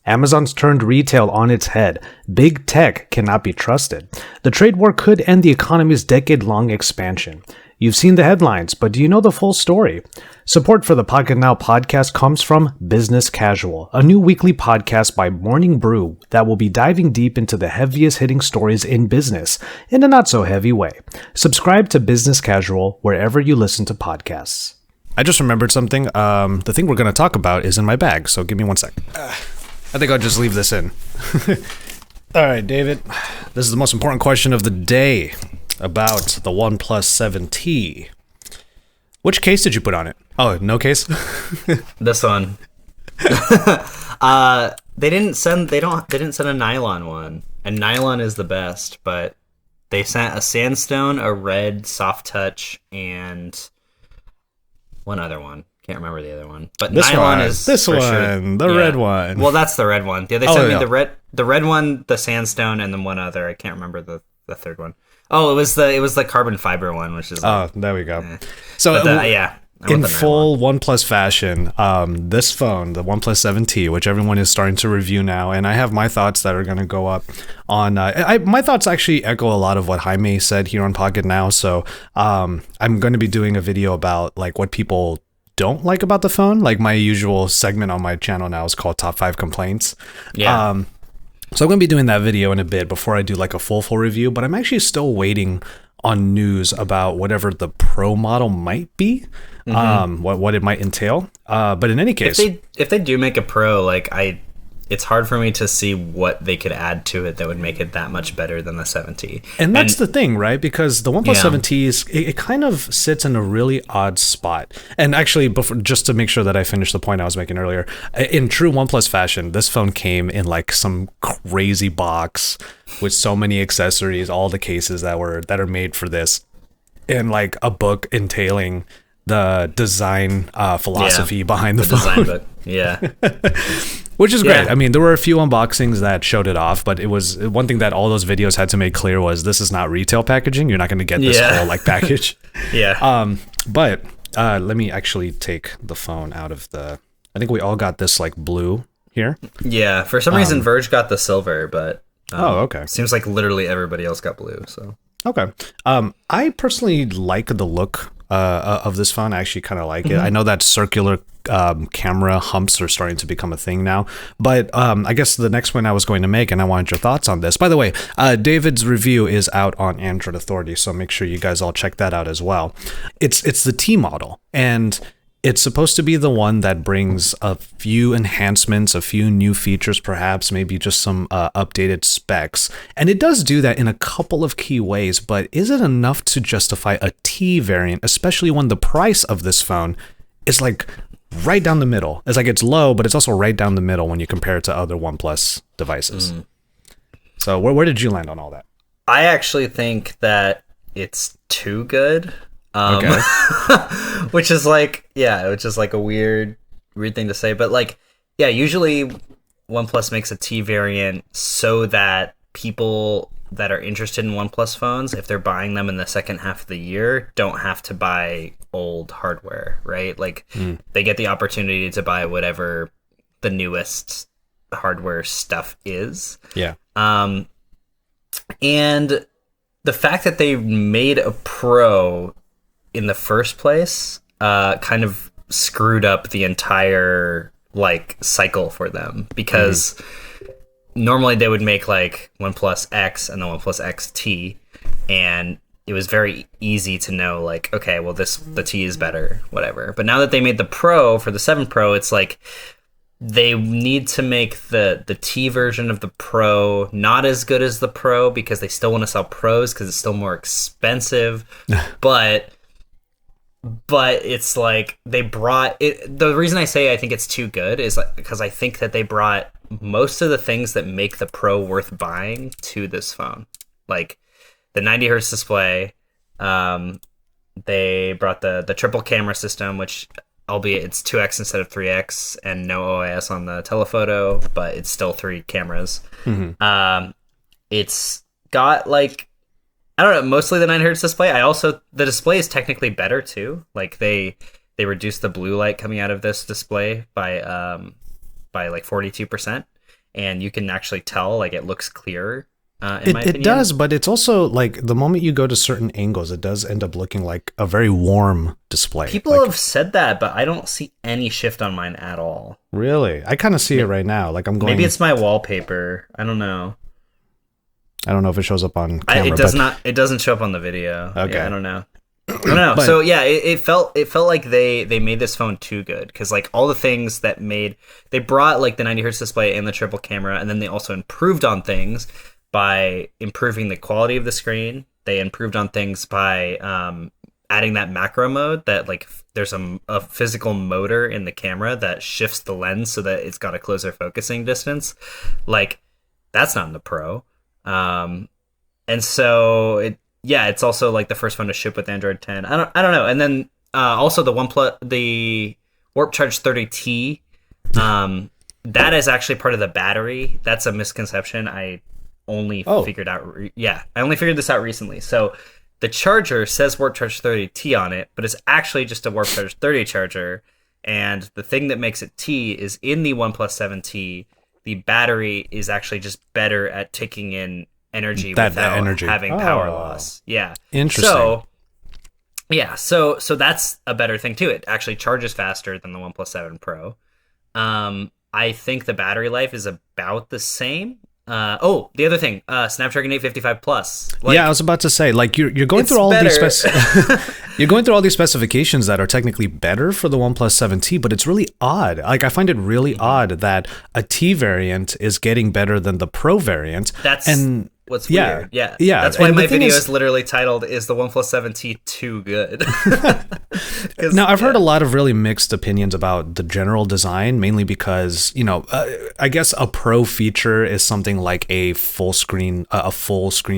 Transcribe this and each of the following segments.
Amazon's turned retail on its head. Big tech cannot be trusted. The trade war could end the economy's decade-long expansion. You've seen the headlines, but do you know the full story? Support for the Pocketnow podcast comes from Business Casual, a new weekly podcast by Morning Brew that will be diving deep into the heaviest hitting stories in business in a not-so-heavy way. Subscribe to Business Casual wherever you listen to podcasts. I just remembered something. The thing we're going to talk about is in my bag, so give me 1 sec. I think I'll just leave this in. All right, David. This is the most important question of the day about the OnePlus 7T. Which case did you put on it? Oh, no case? This one. They didn't send a nylon one. And nylon is the best, but they sent a sandstone, a red soft touch, and one other one. Can't remember the other one. But this nylon one, is this one, sure. The red one. Well, that's the red one. Yeah, they sent me the red one, the sandstone, and then one other. I can't remember the third one. Oh, it was the carbon fiber one, which is there we go. So in full OnePlus fashion, this phone, the OnePlus 7T, which everyone is starting to review now, and I have my thoughts that are going to go up on. My thoughts actually echo a lot of what Jaime said here on Pocketnow. So I'm going to be doing a video about like what people don't like about the phone. Like my usual segment on my channel now is called Top 5 Complaints. Yeah. So I'm going to be doing that video in a bit before I do like a full review, but I'm actually still waiting on news about whatever the Pro model might be, what it might entail. But in any case, if they do make a Pro, like it's hard for me to see what they could add to it that would make it that much better than the 7T. And that's the thing, right? Because the OnePlus 7T it kind of sits in a really odd spot. And actually, just to make sure that I finish the point I was making earlier, in true OnePlus fashion, this phone came in like some crazy box with so many accessories, all the cases that are made for this, and like a book entailing the design philosophy behind the phone. Design book. Yeah. Which is great. I mean, there were a few unboxings that showed it off, but it was one thing that all those videos had to make clear was this is not retail packaging. You're not going to get this whole like package. But let me actually take the phone out of the. I think we all got this like blue here. Yeah. For some reason, Verge got the silver, but okay. Seems like literally everybody else got blue. So okay. I personally like the look of this phone. I actually kind of like it. I know that circular camera humps are starting to become a thing now, but I guess the next one I was going to make, and I wanted your thoughts on this. By the way, David's review is out on Android Authority, so make sure you guys all check that out as well. It's the T model, and it's supposed to be the one that brings a few enhancements, a few new features, perhaps maybe just some updated specs. And it does do that in a couple of key ways, but is it enough to justify a T variant, especially when the price of this phone is like right down the middle? It's like it's low, but it's also right down the middle when you compare it to other OnePlus devices. So where did you land on all that? I actually think that it's too good. Okay. which is like a weird thing to say, but like, yeah, usually OnePlus makes a T variant so that people that are interested in OnePlus phones, if they're buying them in the second half of the year, don't have to buy old hardware, right? Like they get the opportunity to buy whatever the newest hardware stuff is. Yeah. And the fact that they made a Pro in the first place kind of screwed up the entire like cycle for them, because normally they would make like OnePlus X and the OnePlus XT, and it was very easy to know like, okay, well the T is better, whatever. But now that they made the Pro for the 7 Pro, it's like they need to make the T version of the Pro not as good as the Pro, because they still want to sell Pros because it's still more expensive. But it's like they brought it. The reason I say I think it's too good is like, because I think that they brought most of the things that make the Pro worth buying to this phone. Like the 90 hertz display, they brought the triple camera system, which albeit it's 2x instead of 3x, and no OIS on the telephoto, but it's still 3 cameras. It's got like, I don't know, mostly the 9 hertz display. The display is technically better too. Like they reduced the blue light coming out of this display by like 42%. and you can actually tell like it looks clearer. In my opinion. It does, but it's also like the moment you go to certain angles, it does end up looking like a very warm display. People like, have said that, but I don't see any shift on mine at all. Really? I kind of see it right now. Like I'm going. Maybe it's my wallpaper. I don't know. I don't know if it shows up on camera. It does not. It doesn't show up on the video. Okay. Yeah, I don't know. I don't know. But, so yeah, it felt like they made this phone too good, because like all the things that they brought like the 90 hertz display and the triple camera, and then they also improved on things by improving the quality of the screen. They improved on things by adding that macro mode that like there's a physical motor in the camera that shifts the lens so that it's got a closer focusing distance. Like that's not in the Pro. And so it's also like the first phone to ship with Android 10. I don't know. And then also the Warp Charge 30T, that is actually part of the battery. That's a misconception. I only figured out. I only figured this out recently. So the charger says Warp Charge 30T on it, but it's actually just a Warp Charge 30 charger. And the thing that makes it T is in the OnePlus 7T, the battery is actually just better at taking in energy without having power loss. Yeah. Interesting. So that's a better thing too. It actually charges faster than the OnePlus 7 Pro. I think the battery life is about the same. The other thing, Snapdragon 855 Plus. Like, I was about to say, like you're going through all these you're going through all these specifications that are technically better for the OnePlus 7T, but it's really odd. Like I find it really odd that a T variant is getting better than the Pro variant. What's weird. Yeah. That's why my video is literally titled, "Is the OnePlus 7T too good?" Now, I've heard a lot of really mixed opinions about the general design, mainly because, I guess a Pro feature is something like a full screen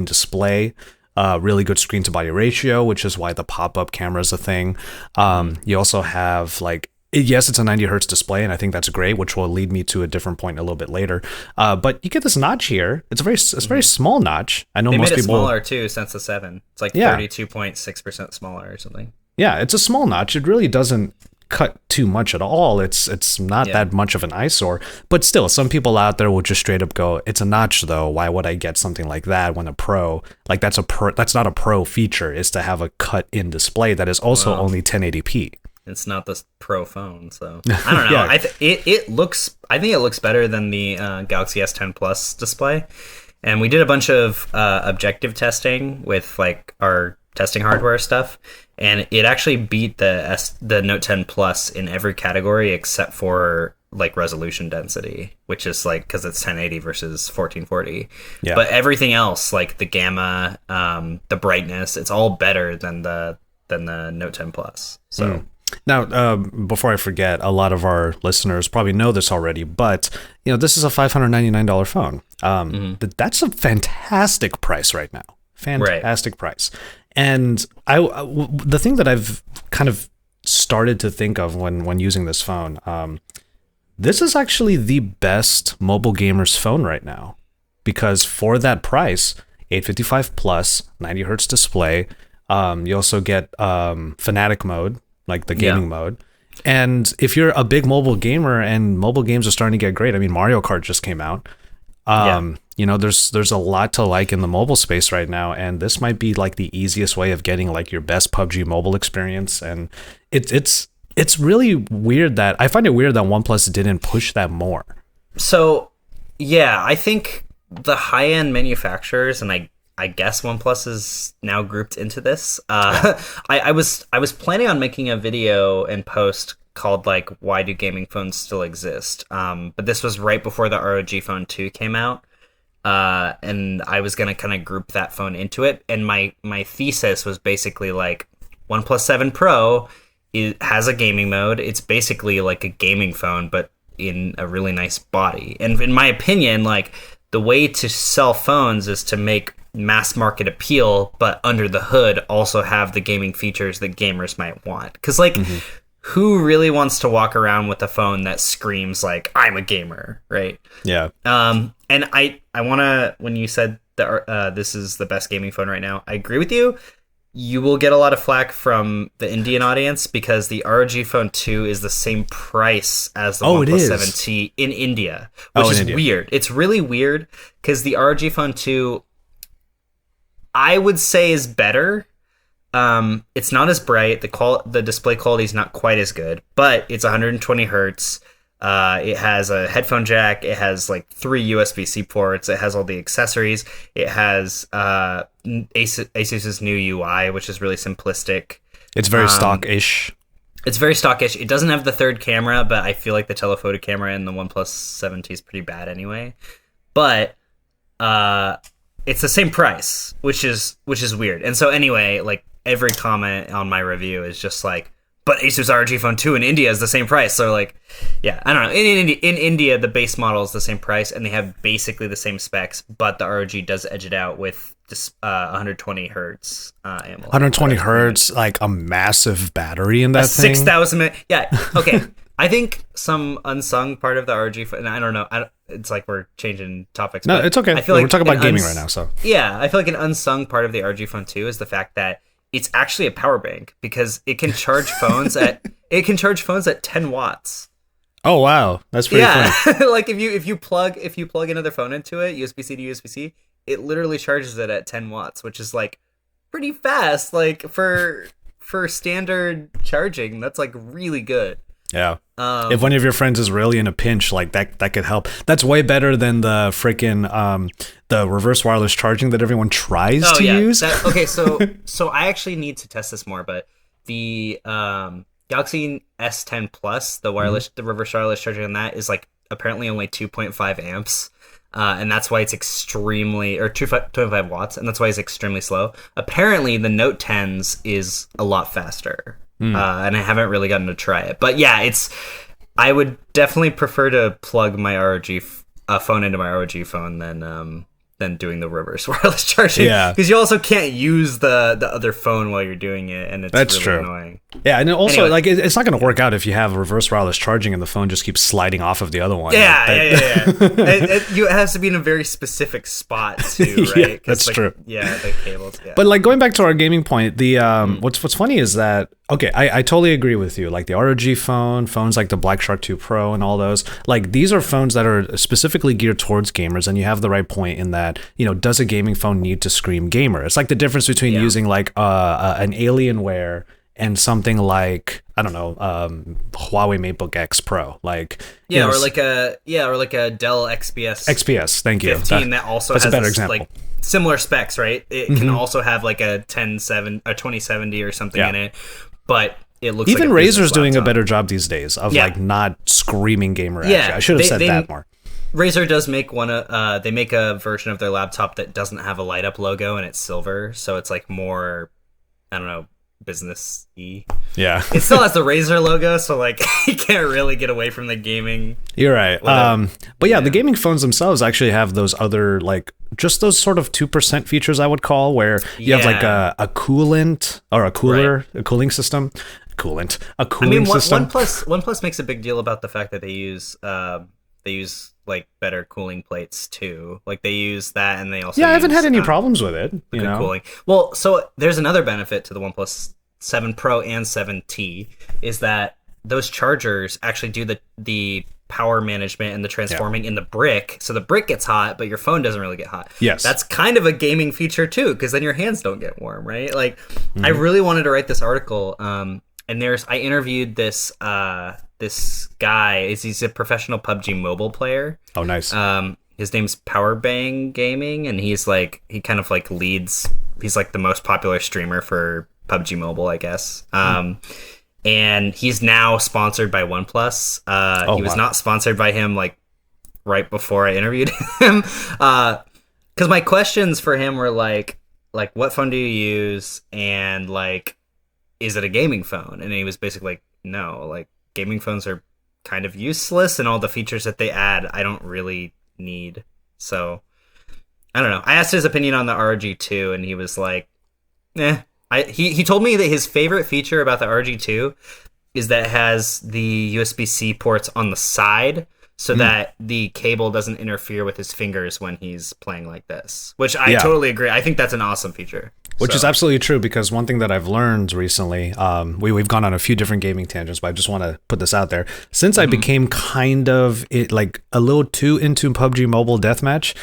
display, really good screen to body ratio, which is why the pop-up camera is a thing. You also have like, yes, it's a 90 hertz display, and I think that's great, which will lead me to a different point a little bit later. But you get this notch here. It's a very small notch. I know they most made it people smaller too since the 7. It's like 32.6% smaller or something. Yeah, it's a small notch. It really doesn't cut too much at all. It's not that much of an eyesore. But still, some people out there will just straight up go, "It's a notch though. Why would I get something like that when a Pro, like that's not a Pro feature, is to have a cut-in display that is also only 1080p." It's not the Pro phone, so I don't know. I think it looks better than the Galaxy S10 Plus display, and we did a bunch of objective testing with like our testing hardware stuff, and it actually beat the Note 10 Plus in every category except for like resolution density, which is like because it's 1080 versus 1440. Yeah. But everything else, like the gamma, the brightness, it's all better than the Note 10 Plus. So. Now, before I forget, a lot of our listeners probably know this already, but this is a $599 phone. That's a fantastic price right now. Fantastic price. And the thing that I've kind of started to think of when using this phone, this is actually the best mobile gamer's phone right now, because for that price, 855 plus, 90 hertz display, you also get Fanatic mode, like the gaming mode. And if you're a big mobile gamer and mobile games are starting to get great, I mean, Mario Kart just came out. There's a lot to like in the mobile space right now, and this might be like the easiest way of getting like your best PUBG mobile experience. And it's really weird that I find it weird that OnePlus didn't push that more. So I think the high-end manufacturers, and I guess OnePlus is now grouped into this. I was planning on making a video and post called like, "Why do gaming phones still exist?" But this was right before the ROG Phone 2 came out, and I was gonna kind of group that phone into it. And my thesis was basically like, OnePlus 7 Pro has a gaming mode. It's basically like a gaming phone, but in a really nice body. And in my opinion, like the way to sell phones is to make mass market appeal, but under the hood also have the gaming features that gamers might want. Because like, who really wants to walk around with a phone that screams like, "I'm a gamer," right? Yeah. And I want to, when you said that this is the best gaming phone right now, I agree with you. you will get a lot of flack from the Indian audience because the ROG Phone 2 is the same price as the OnePlus 7T in India, which is weird. It's really weird because the ROG Phone 2, I would say, is better. It's not as bright. The display quality is not quite as good, but it's 120 hertz. It has a headphone jack. It has like 3 USB-C ports. It has all the accessories. It has Asus's new UI, which is really simplistic. It's very stock-ish. It's very stockish. It doesn't have the third camera, but I feel like the telephoto camera in the OnePlus 7T is pretty bad anyway. But it's the same price, which is weird. And so anyway, like every comment on my review is just like, but Asus ROG Phone 2 in India is the same price. So like, yeah, I don't know. In India, the base model is the same price, and they have basically the same specs, but the ROG does edge it out with just 120 hertz AMOLED. 120 hertz, like a massive battery in that thing. 6,000. Yeah. Okay. I think some unsung part of the ROG Phone, and I don't know. It's like we're changing topics. No, it's okay. I feel like we're talking about gaming right now, so yeah, I feel like an unsung part of the ROG Phone 2 is the fact that it's actually a power bank because it can charge phones at 10 watts. Oh wow, that's pretty funny. Like if you plug another phone into it, USB-C to USB-C, it literally charges it at 10 watts, which is like pretty fast. Like for standard charging, that's like really good. Yeah. If one of your friends is really in a pinch, like that could help. That's way better than the freaking the reverse wireless charging that everyone tries to use. Okay, so I actually need to test this more, but the Galaxy S10 Plus, the reverse wireless charging on that is like apparently only 2.5 amps. And that's why it's extremely, or 2.5 watts, and that's why it's extremely slow. Apparently, the Note 10s is a lot faster. And I haven't really gotten to try it, but yeah, I would definitely prefer to plug my ROG phone into my ROG phone than doing the reverse wireless charging. Yeah, because you also can't use the other phone while you're doing it, and it's really annoying. Yeah, and also anyway, like it's not going to work out if you have reverse wireless charging and the phone just keeps sliding off of the other one. Yeah. It has to be in a very specific spot too, right? Yeah, that's true. Yeah, the cables. Yeah. But like going back to our gaming point, the what's funny is that I totally agree with you. Like the ROG phones like the Black Shark 2 Pro and all those, like these are phones that are specifically geared towards gamers, and you have the right point in that, does a gaming phone need to scream gamer? It's like the difference between using like an Alienware and something like, I don't know, Huawei MateBook X Pro, like or like a Dell XPS. Thank you. 15 that also has a better example. Like similar specs, right? It can also have like a 2070 or something in it, but it looks even like Razer's doing a better job these days of like not screaming gamer. Yeah, I should have said that more. Razer does make they make a version of their laptop that doesn't have a light up logo and it's silver, so it's like more, I don't know, business-y. Yeah. It still has the Razer logo, so like you can't really get away from the gaming. You're right. But yeah, the gaming phones themselves actually have those other, like, just those sort of 2% features I would call, where you have like a coolant or a cooler, a cooling system. A cooling system. OnePlus makes a big deal about the fact that they use like better cooling plates too. Like they use that, and they also I haven't had any problems with it. Cooling. Well, so there's another benefit to the OnePlus 7 Pro and 7T is that those chargers actually do the power management and the transforming in the brick, so the brick gets hot, but your phone doesn't really get hot. Yes, that's kind of a gaming feature too, because then your hands don't get warm, right? Like, I really wanted to write this article, and I interviewed this guy. He's a professional PUBG mobile player. Oh, nice. His name's Powerbang Gaming, and he kind of like leads. He's like the most popular streamer for PUBG Mobile, I guess. And he's now sponsored by OnePlus. He was not sponsored by him like right before I interviewed him. Because my questions for him were like what phone do you use, and like, is it a gaming phone? And he was basically like, no, like gaming phones are kind of useless, and all the features that they add I don't really need. So I don't know. I asked his opinion on the ROG2, and he was like, he told me that his favorite feature about the ROG2 is that it has the USB-C ports on the side, so that the cable doesn't interfere with his fingers when he's playing like this, which I totally agree. I think that's an awesome feature. Which is So, absolutely true, because one thing that I've learned recently, we've gone on a few different gaming tangents, but I just want to put this out there. Since I became kind of like a little too into PUBG Mobile Deathmatch,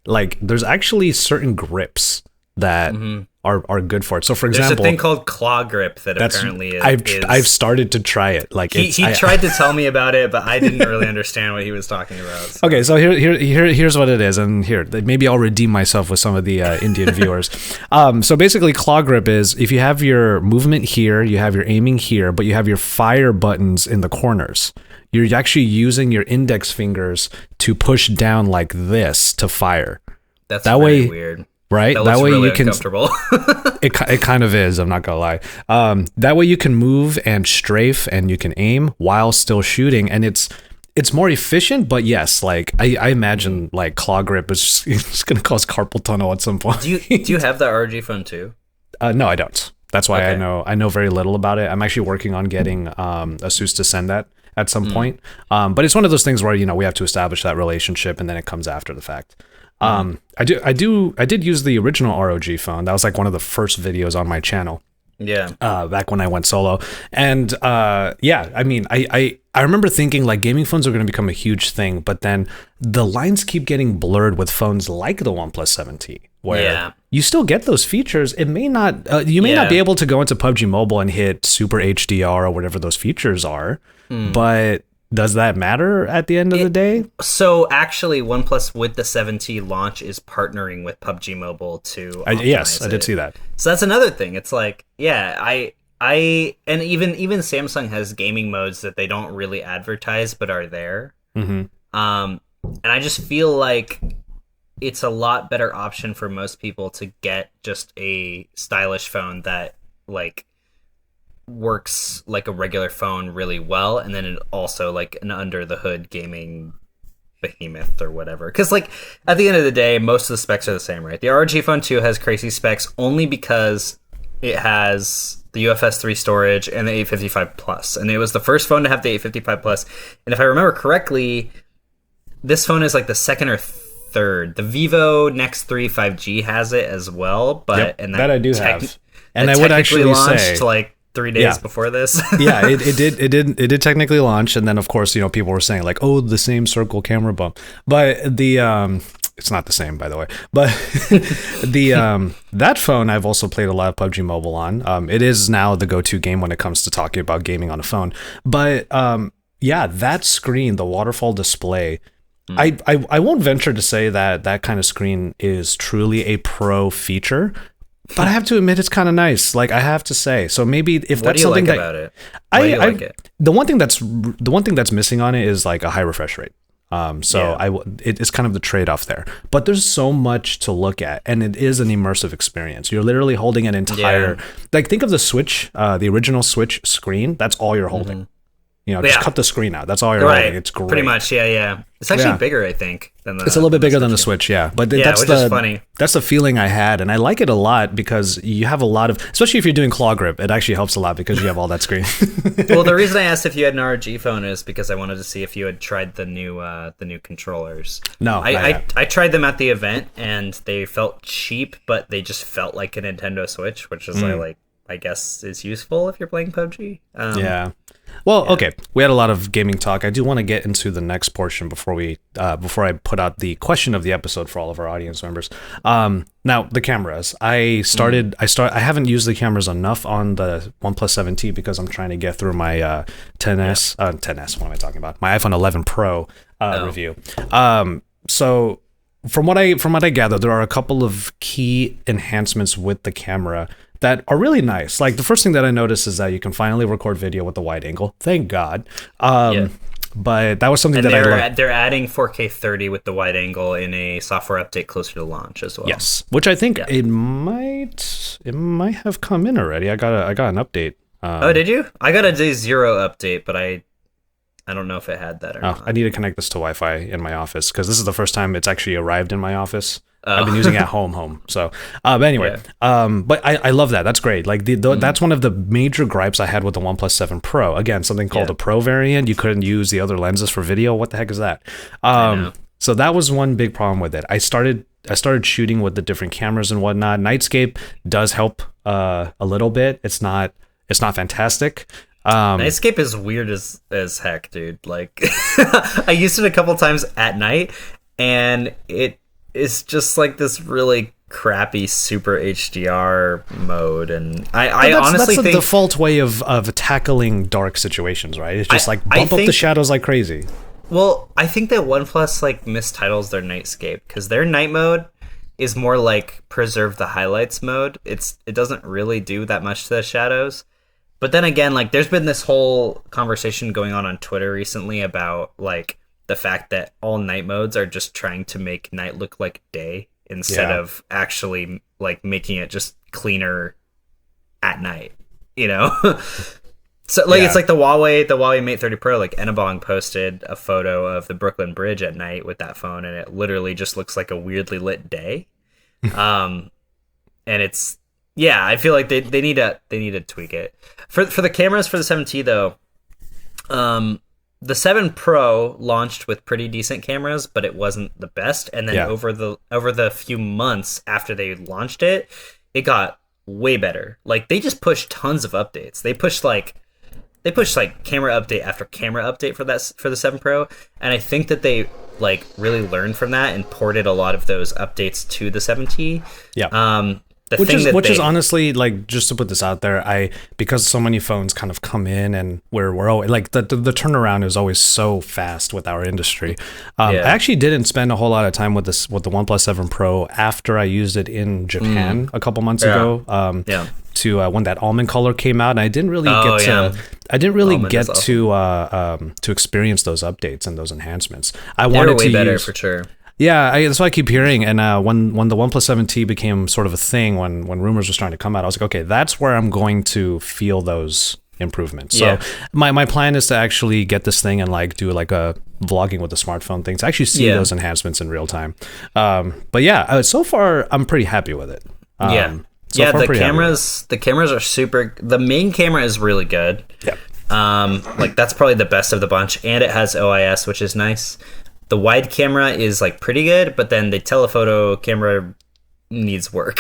like there's actually certain grips that are good for it. So for there's example, a thing called claw grip that apparently is. I've started to try it. Like he tried to tell me about it, but I didn't really understand what he was talking about. So. Okay, so here's what it is, and here maybe I'll redeem myself with some of the Indian viewers. So basically, claw grip is if you have your movement here, you have your aiming here, but you have your fire buttons in the corners. You're actually using your index fingers to push down like this to fire. That's that very way, weird. Right? That way really you can. Uncomfortable. It kind of is. I'm not gonna lie. That way you can move and strafe, and you can aim while still shooting, and it's more efficient. But yes, like I imagine, like claw grip is just, it's gonna cause carpal tunnel at some point. Do you have the RG phone too? No, I don't. That's why Okay. I know very little about it. I'm actually working on getting Asus to send that at some point. But it's one of those things where we have to establish that relationship, and then it comes after the fact. I did use the original ROG phone. That was like one of the first videos on my channel. Yeah. Back when I went solo. And yeah, I mean, I remember thinking like gaming phones are going to become a huge thing, but then the lines keep getting blurred with phones like the OnePlus 7T, where you still get those features. It may not, you may not be able to go into PUBG Mobile and hit Super HDR or whatever those features are, but does that matter at the end of the day? So actually, OnePlus with the 7T launch is partnering with PUBG Mobile to yes, I did it. see that. So that's another thing. It's like, yeah, I and even Samsung has gaming modes that they don't really advertise but are there. And I just feel like it's a lot better option for most people to get just a stylish phone that like works like a regular phone really well, and then it also like an under the hood gaming behemoth or whatever, because like at the end of the day most of the specs are the same, right? The ROG Phone 2 has crazy specs only because it has the UFS 3 storage and the 855 Plus, and it was the first phone to have the 855 Plus. And if I remember correctly, this phone is like the second or third. The Vivo Nex 3 5G has it as well, but and that I do have, and I would actually launched say like 3 days before this. Yeah, it did technically launch, and then of course people were saying like, oh, the same circle camera bump, but the it's not the same, by the way, but the that phone I've also played a lot of PUBG Mobile on. It is now the go-to game when it comes to talking about gaming on a phone, but yeah, that screen, the waterfall display, I won't venture to say that that kind of screen is truly a pro feature, but I have to admit it's kind of nice. Like I have to say, so maybe if what that's do you something like that about it? Why do you like it? The one thing that's missing on it is like a high refresh rate. It's kind of the trade-off there. But there's so much to look at, and it is an immersive experience. You're literally holding an entire like think of the Switch, the original Switch screen. That's all you're holding. Just cut the screen out. That's all you're holding. It's great. Pretty much, yeah. It's actually bigger, I think, than the. It's a little bit bigger than the Switch, yeah. But that's which is funny. That's the feeling I had, and I like it a lot because you have a lot of, especially if you're doing claw grip, it actually helps a lot because you have all that screen. Well, the reason I asked if you had an ROG phone is because I wanted to see if you had tried the new controllers. No, I tried them at the event, and they felt cheap, but they just felt like a Nintendo Switch, which is I guess is useful if you're playing PUBG. Yeah. Well, okay. We had a lot of gaming talk. I do want to get into the next portion before I put out the question of the episode for all of our audience members. Now the cameras. I haven't used the cameras enough on the OnePlus 7T because I'm trying to get through my 10s. 10s. What am I talking about? My iPhone 11 Pro review. So from what I gather, there are a couple of key enhancements with the camera that are really nice. Like the first thing that I noticed is that you can finally record video with the wide angle. Thank God. But that was something they're adding 4K 30 with the wide angle in a software update closer to launch as well. Yes, which I think it might have come in already. I got an update. Oh, did you? I got a day 0 update, but I don't know if it had that or not. I need to connect this to Wi-Fi in my office because this is the first time it's actually arrived in my office. I've been using it at home. So, but anyway, but I love that. That's great. Like that's one of the major gripes I had with the OnePlus 7 Pro. Again, something called the Pro variant. You couldn't use the other lenses for video. What the heck is that? So that was one big problem with it. I started I started shooting with the different cameras and whatnot. Nightscape does help a little bit. It's not fantastic. Nightscape is weird as heck, dude. Like, I used it a couple times at night, and it is just like this really crappy super HDR mode, and I honestly that's think the default way of tackling dark situations, right? It's just like bump up the shadows like crazy. Well, I think that OnePlus like mistitles their Nightscape, because their night mode is more like preserve the highlights mode. It doesn't really do that much to the shadows. But then again, like there's been this whole conversation going on Twitter recently about like the fact that all night modes are just trying to make night look like day instead of actually like making it just cleaner at night, you know? So like it's like the Huawei Mate 30 Pro, like Enabong posted a photo of the Brooklyn Bridge at night with that phone, and it literally just looks like a weirdly lit day. And it's I feel like they need to tweak it. For the cameras for the 7T though, the 7 Pro launched with pretty decent cameras, but it wasn't the best. And then over the few months after they launched it, it got way better. Like they just pushed tons of updates. They pushed like camera update after camera update for the 7 Pro, and I think that they like really learned from that and ported a lot of those updates to the 7T. Yeah. Which is honestly, like, just to put this out there, because so many phones kind of come in and we're always, like the turnaround is always so fast with our industry. I actually didn't spend a whole lot of time with the OnePlus 7 Pro after I used it in Japan a couple months ago. To when that almond color came out, and I didn't really get to experience those updates and those enhancements. I wanted to better for sure. Yeah, that's what I keep hearing. And when the OnePlus 7T became sort of a thing, when rumors were starting to come out, I was like, okay, that's where I'm going to feel those improvements. So my plan is to actually get this thing and like do like a vlogging with the smartphone thing to actually see those enhancements in real time. But so far I'm pretty happy with it. The cameras are super. The main camera is really good. Like that's probably the best of the bunch, and it has OIS, which is nice. The wide camera is like pretty good, but then the telephoto camera needs work.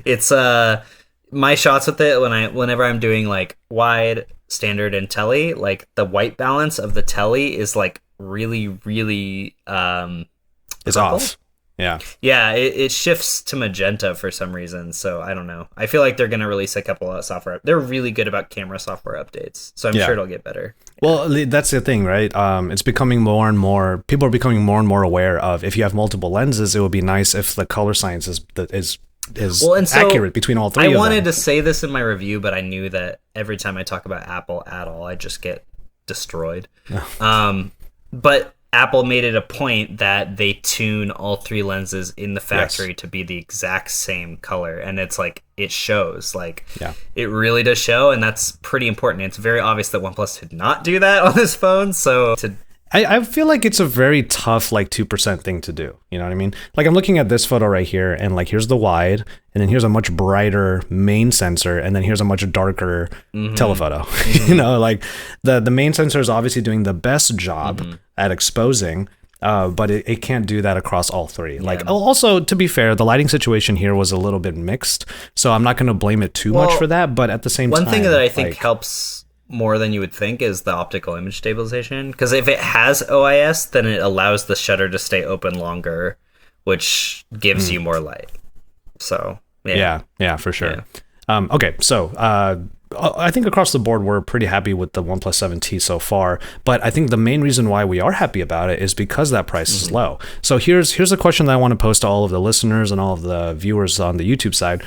It's my shots with it whenever I'm doing like wide, standard, and tele, like the white balance of the tele is like really, really it's off. Yeah, it shifts to magenta for some reason, so I don't know. I feel like they're going to release a couple of software. They're really good about camera software updates, so I'm sure it'll get better. Well, that's the thing, right? It's becoming more and more, people are becoming more and more aware of, if you have multiple lenses, it would be nice if the color science is accurate between all three of them. I wanted to say this in my review, but I knew that every time I talk about Apple at all, I just get destroyed. But Apple made it a point that they tune all three lenses in the factory to be the exact same color, and it's like it shows, like it really does show, and that's pretty important. It's very obvious that OnePlus did not do that on this phone, so I feel like it's a very tough, like 2% thing to do. You know what I mean? Like I'm looking at this photo right here, and like here's the wide, and then here's a much brighter main sensor, and then here's a much darker telephoto. You know, like the main sensor is obviously doing the best job at exposing, but it can't do that across all three. Like also, to be fair, the lighting situation here was a little bit mixed, so I'm not going to blame it too much for that. But at the same time, one thing that I think helps more than you would think is the optical image stabilization, because if it has OIS, then it allows the shutter to stay open longer, which gives you more light. So yeah, for sure. Okay, so I think across the board we're pretty happy with the OnePlus 7T so far, but I think the main reason why we are happy about it is because that price is low. So here's a question that I want to pose to all of the listeners and all of the viewers on the YouTube side.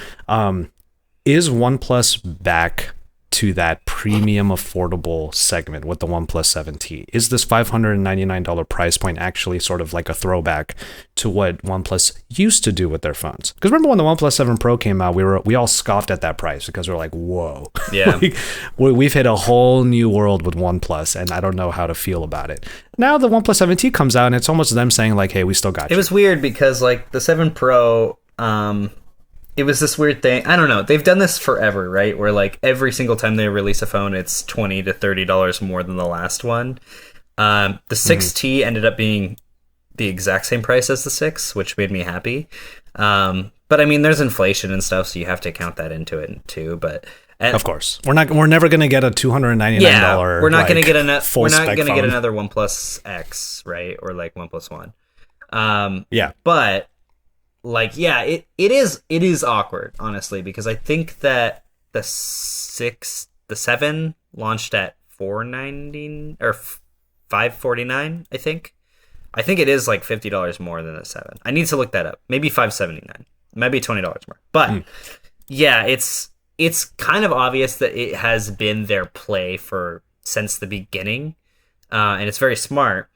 Is OnePlus back to that premium affordable segment with the OnePlus 7T? Is this $599 price point actually sort of like a throwback to what OnePlus used to do with their phones? Because remember when the OnePlus 7 Pro came out, we all scoffed at that price because we're like, whoa, like, we've hit a whole new world with OnePlus, and I don't know how to feel about it. Now the OnePlus 7T comes out, and it's almost them saying like, hey, we still got you. It was weird because like the 7 Pro, it was this weird thing. I don't know. They've done this forever, right? Where like every single time they release a phone, it's $20 to $30 more than the last one. The 6T ended up being the exact same price as the 6, which made me happy. But I mean, there's inflation and stuff, so you have to count that into it too. But of course, we're never going to get a $299. Yeah, we're not going to get another. Full We're not spec going to phone. get another OnePlus X, right? Or like OnePlus One. Yeah, but like, yeah, it is awkward, honestly, because I think that the 7 launched at $499 or $549. I think it is like $50 more than the 7. I need to look that up. Maybe $579. Maybe $20 more. But yeah, it's kind of obvious that it has been their play since the beginning, and it's very smart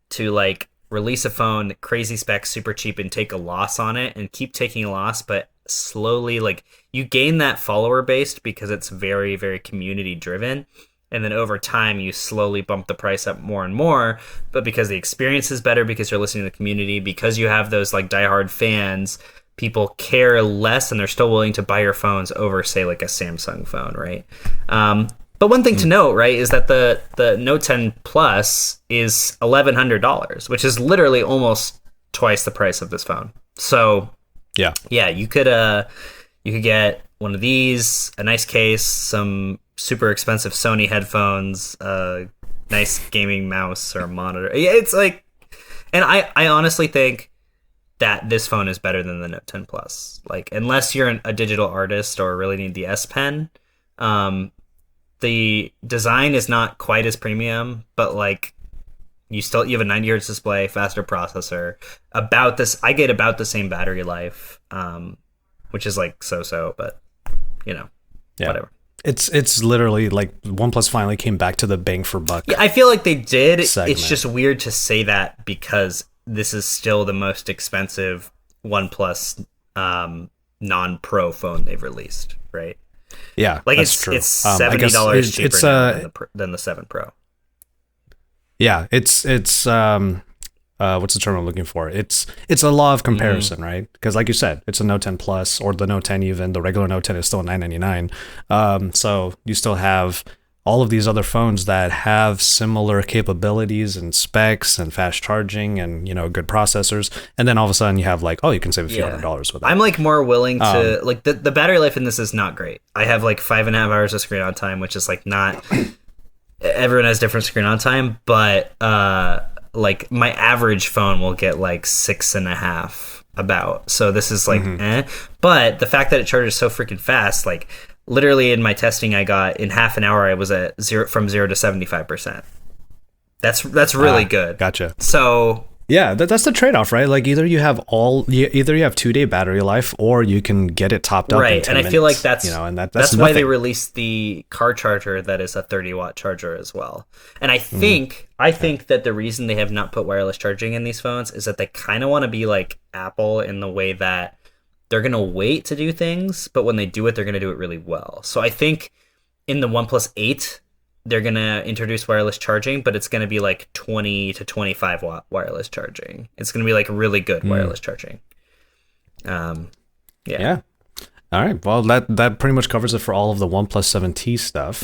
to like release a phone, crazy specs, super cheap, and take a loss on it, and keep taking a loss, but slowly, like, you gain that follower base because it's very, very community driven. And then over time, you slowly bump the price up more and more. But because the experience is better, because you're listening to the community, because you have those like diehard fans, people care less, and they're still willing to buy your phones over, say, like a Samsung phone, right? But one thing to note, right, is that the Note 10 Plus is $1,100, which is literally almost twice the price of this phone. So yeah, you could get one of these, a nice case, some super expensive Sony headphones, nice gaming mouse or monitor. Yeah, it's like, and I honestly think that this phone is better than the Note 10 Plus. Like, unless you're a digital artist or really need the S Pen, the design is not quite as premium, but like, you have a 90 hertz display, faster processor, I get about the same battery life, which is like so, but whatever. It's literally like OnePlus finally came back to the bang for buck. Yeah, I feel like they did. segment. It's just weird to say that because this is still the most expensive OnePlus non-Pro phone they've released, right? Yeah, like that's true. It's $70 cheaper now than the 7 Pro. Yeah, it's what's the term I'm looking for? It's a law of comparison, right? Because like you said, it's a Note 10 Plus, or the Note 10 even. The regular Note 10 is still $999. So you still have all of these other phones that have similar capabilities and specs and fast charging and good processors, and then all of a sudden you have like, oh, you can save a few $100 with it. I'm like more willing to like the battery life in this is not great. I have like 5.5 hours of screen on time, which is like not. Everyone has different screen on time, but like my average phone will get like 6.5 about. So this is like But the fact that it charges so freaking fast, like literally in my testing, I got in half an hour I was at from 0 to 75%. That's really good. Gotcha. So yeah, that's the trade-off, right? Like either you have 2-day battery life, or you can get it topped up. Right, in 10 and I feel like minutes, that's and that's why they released the car charger that is a 30-watt charger as well. And I think that the reason they have not put wireless charging in these phones is that they kind of want to be like Apple in the way that they're gonna wait to do things, but when they do it, they're gonna do it really well. So I think in the OnePlus 8. They're going to introduce wireless charging, but it's going to be like 20 to 25 watt wireless charging. It's going to be like really good wireless charging. Yeah. All right. Well, that pretty much covers it for all of the OnePlus 7T stuff.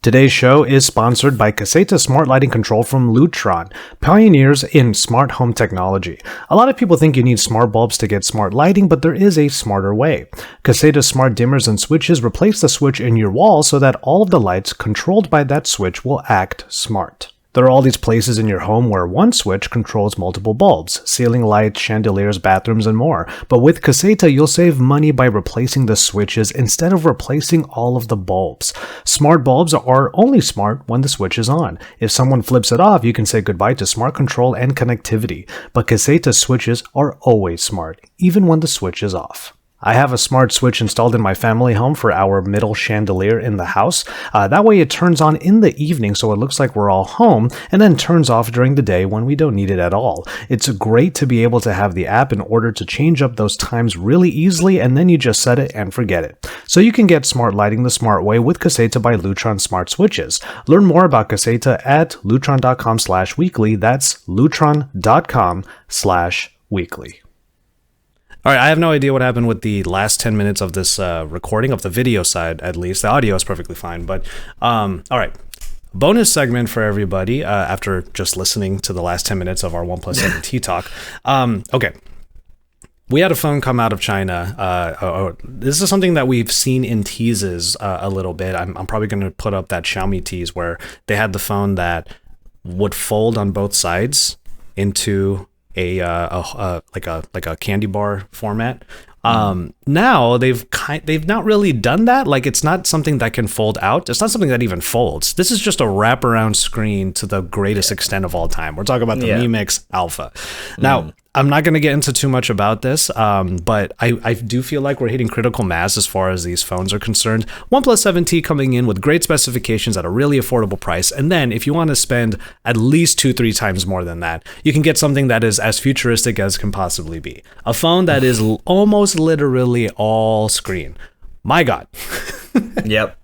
Today's show is sponsored by Caseta Smart Lighting Control from Lutron, pioneers in smart home technology. A lot of people think you need smart bulbs to get smart lighting, but there is a smarter way. Caseta's smart dimmers and switches replace the switch in your wall so that all of the lights controlled by that switch will act smart. There are all these places in your home where one switch controls multiple bulbs, ceiling lights, chandeliers, bathrooms, and more. But with Caseta, you'll save money by replacing the switches instead of replacing all of the bulbs. Smart bulbs are only smart when the switch is on. If someone flips it off, you can say goodbye to smart control and connectivity. But Caseta switches are always smart, even when the switch is off. I have a smart switch installed in my family home for our middle chandelier in the house. That way it turns on in the evening so it looks like we're all home, and then turns off during the day when we don't need it at all. It's great to be able to have the app in order to change up those times really easily, and then you just set it and forget it. So you can get smart lighting the smart way with Caseta by Lutron Smart Switches. Learn more about Caseta at lutron.com/weekly. That's lutron.com/weekly. All right, I have no idea what happened with the last 10 minutes of this recording, of the video side at least. The audio is perfectly fine, but all right. bonus segment for everybody after just listening to the last 10 minutes of our OnePlus 7T talk. Okay. We had a phone come out of China. This is something that we've seen in teases a little bit. I'm probably going to put up that Xiaomi tease where they had the phone that would fold on both sides into a candy bar format. Now they've not really done that. Like, it's not something that can fold out. It's not something that even folds. This is just a wraparound screen to the greatest extent of all time. We're talking about the Mi Mix Alpha. Now, I'm not going to get into too much about this, but I do feel like we're hitting critical mass as far as these phones are concerned. OnePlus 7T coming in with great specifications at a really affordable price. And then if you want to spend at least 2-3 times more than that, you can get something that is as futuristic as can possibly be. A phone that is almost literally all screen. My God. Yep.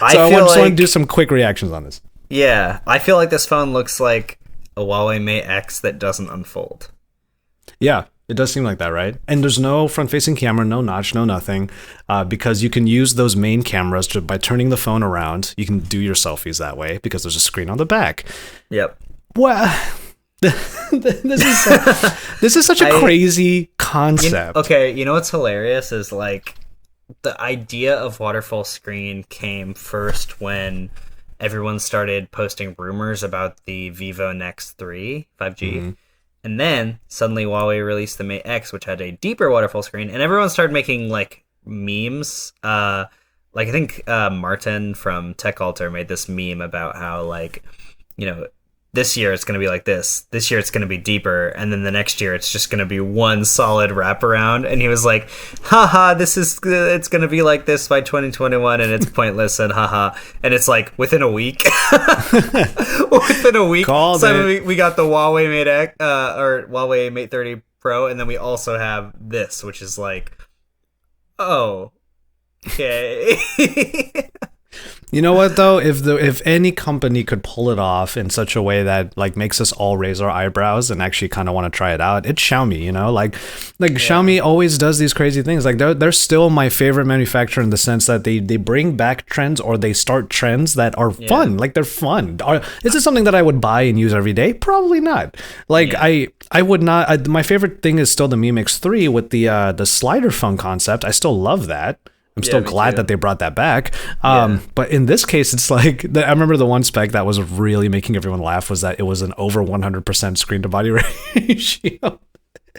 I just want to do some quick reactions on this. Yeah, I feel like this phone looks like a Huawei Mate X that doesn't unfold. Yeah, it does seem like that, right? And there's no front-facing camera, no notch, no nothing, because you can use those main cameras by turning the phone around. You can do your selfies that way because there's a screen on the back. Yep. Well, this is such a crazy concept. You know what's hilarious is like the idea of waterfall screen came first when everyone started posting rumors about the Vivo Nex 3 5G. Mm-hmm. And then suddenly Huawei released the Mate X, which had a deeper waterfall screen, and everyone started making like memes. Like I think Martin from Tech Alter made this meme about how, like, you know, this year it's going to be like this year it's going to be deeper, and then the next year it's just going to be one solid wraparound. And he was like, haha, it's going to be like this by 2021 and it's pointless and haha. And it's like within a week we got the Huawei Mate X, or Huawei Mate 30 Pro, and then we also have this, which is like, oh, okay. You know what though? If any company could pull it off in such a way that like makes us all raise our eyebrows and actually kind of want to try it out, it's Xiaomi. You know, like Xiaomi always does these crazy things. Like they're still my favorite manufacturer in the sense that they bring back trends or they start trends that are fun. Like they're fun. Is it something that I would buy and use every day? Probably not. Like I would not. My favorite thing is still the Mi Mix 3 with the slider phone concept. I still love that. I'm still glad that they brought that back. But in this case, it's like, I remember the one spec that was really making everyone laugh was that it was an over 100% screen to body ratio.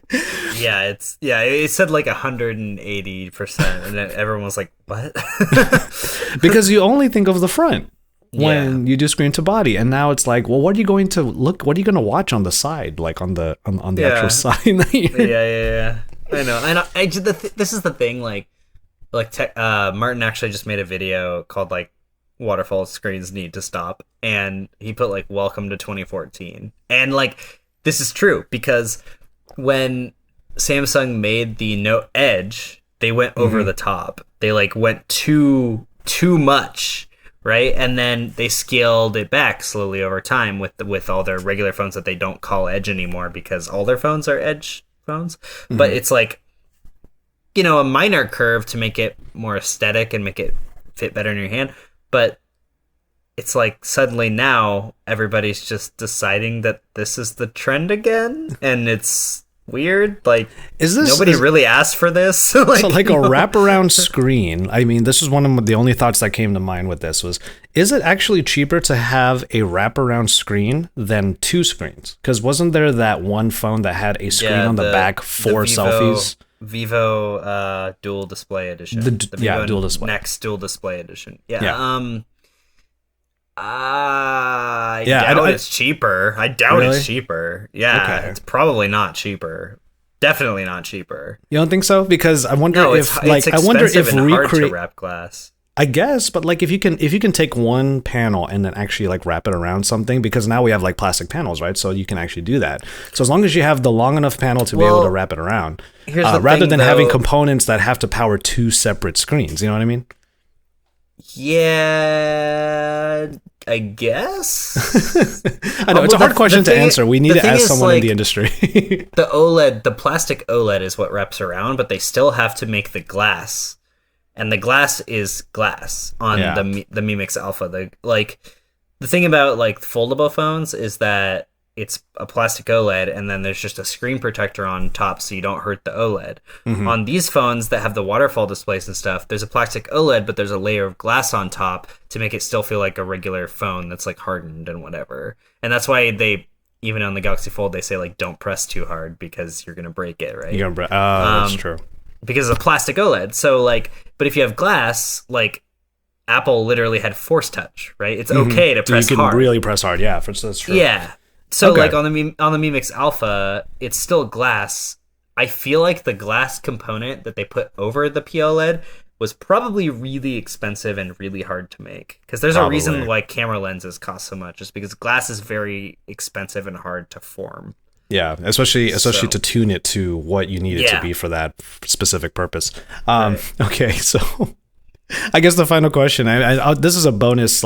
It said like 180%, and then everyone was like, what? Because you only think of the front when you do screen to body, and now it's like, well, what are you going to watch on the side, like on the actual side? I know. This is the thing, Martin actually just made a video called like waterfall screens need to stop, and he put like welcome to 2014. And like this is true because when Samsung made the Note Edge, they went over the top. They like went too much, right? And then they scaled it back slowly over time with all their regular phones that they don't call Edge anymore because all their phones are Edge phones. But it's like, you know, a minor curve to make it more aesthetic and make it fit better in your hand. But it's like suddenly now everybody's just deciding that this is the trend again. And it's weird. Like, nobody really asked for this. So like a wraparound screen. I mean, this was one of the only thoughts that came to mind with this was, is it actually cheaper to have a wraparound screen than two screens? Because wasn't there that one phone that had a screen on the back for selfies? Vivo dual display edition. The Vivo dual display. Next dual display edition. I doubt it's cheaper. It's cheaper. Yeah, okay. It's probably not cheaper. Definitely not cheaper. You don't think so? Because I wonder it's expensive and hard to wrap glass. I guess, but like if you can take one panel and then actually like wrap it around something, because now we have like plastic panels, right? So you can actually do that. So as long as you have the long enough panel to be able to wrap it around, rather than having components that have to power two separate screens, you know what I mean? Yeah, I guess. I know it's a hard question to answer. We need to ask someone in the industry. the plastic OLED is what wraps around, but they still have to make the glass. And the glass is glass on the Mi Mix Alpha. The the thing about like foldable phones is that it's a plastic OLED and then there's just a screen protector on top so you don't hurt the OLED. On these phones that have the waterfall displays and stuff, there's a plastic OLED, but there's a layer of glass on top to make it still feel like a regular phone that's like hardened and whatever. And that's why they, even on the Galaxy Fold, they say like don't press too hard because you're gonna break it, right? You're gonna that's true. Because it's a plastic OLED. So like, but if you have glass, like Apple literally had Force Touch, right? It's okay to press hard. You can really press hard, yeah. That's true. Yeah. So like on the Mi Mix Alpha, it's still glass. I feel like the glass component that they put over the PLED was probably really expensive and really hard to make. Because there's a reason why camera lenses cost so much, just because glass is very expensive and hard to form. Yeah, especially to tune it to what you need it to be for that specific purpose. Okay, so I guess the final question. This is a bonus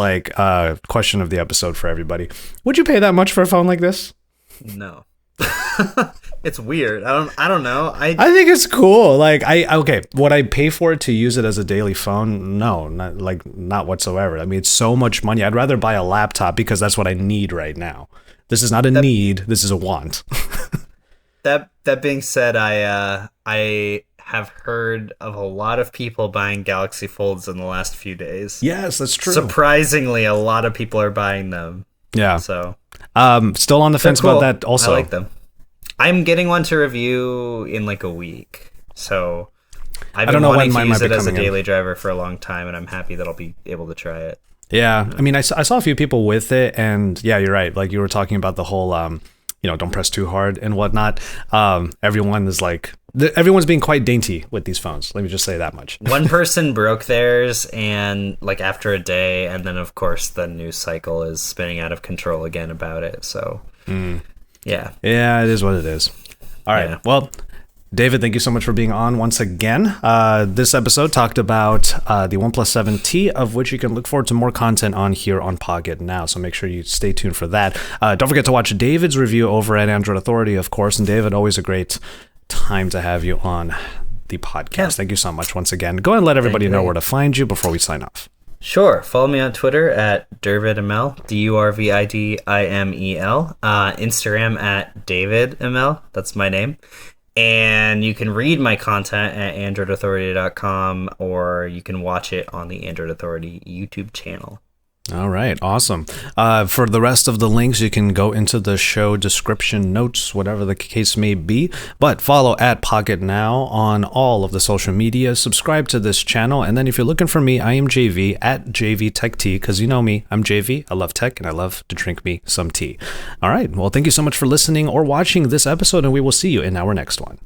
question of the episode for everybody. Would you pay that much for a phone like this? No. It's weird. I don't know. I think it's cool. Like would I pay for it to use it as a daily phone? No, not whatsoever. I mean, it's so much money. I'd rather buy a laptop because that's what I need right now. This is not a need. This is a want. That being said, I have heard of a lot of people buying Galaxy Folds in the last few days. Yes, that's true. Surprisingly, a lot of people are buying them. Yeah. So, still on the fence about that also. I like them. I'm getting one to review in like a week. So, I've been wanting to use it as a daily driver for a long time, and I'm happy that I'll be able to try it. Yeah. I mean, I saw a few people with it, and yeah, you're right. Like you were talking about the whole, don't press too hard and whatnot. Everyone's being quite dainty with these phones. Let me just say that much. One person broke theirs and like after a day, and then of course the news cycle is spinning out of control again about it. So yeah, it is what it is. All right. Yeah. Well, David, thank you so much for being on once again. This episode talked about the OnePlus 7T, of which you can look forward to more content on here on Pocketnow. So make sure you stay tuned for that. Don't forget to watch David's review over at Android Authority, of course. And David, always a great time to have you on the podcast. Yeah. Thank you so much once again. Go ahead and let everybody know where to find you before we sign off. Sure. Follow me on Twitter at DurvidImel, DurvidImel. Instagram at DavidImel. That's my name. And you can read my content at AndroidAuthority.com, or you can watch it on the Android Authority YouTube channel. All right, awesome. For the rest of the links, you can go into the show description notes, whatever the case may be. But follow at Pocketnow on all of the social media. Subscribe to this channel. And then if you're looking for me, I am JV at JV Tech Tea, because you know me, I'm JV. I love tech and I love to drink me some tea. All right, well, thank you so much for listening or watching this episode, and we will see you in our next one.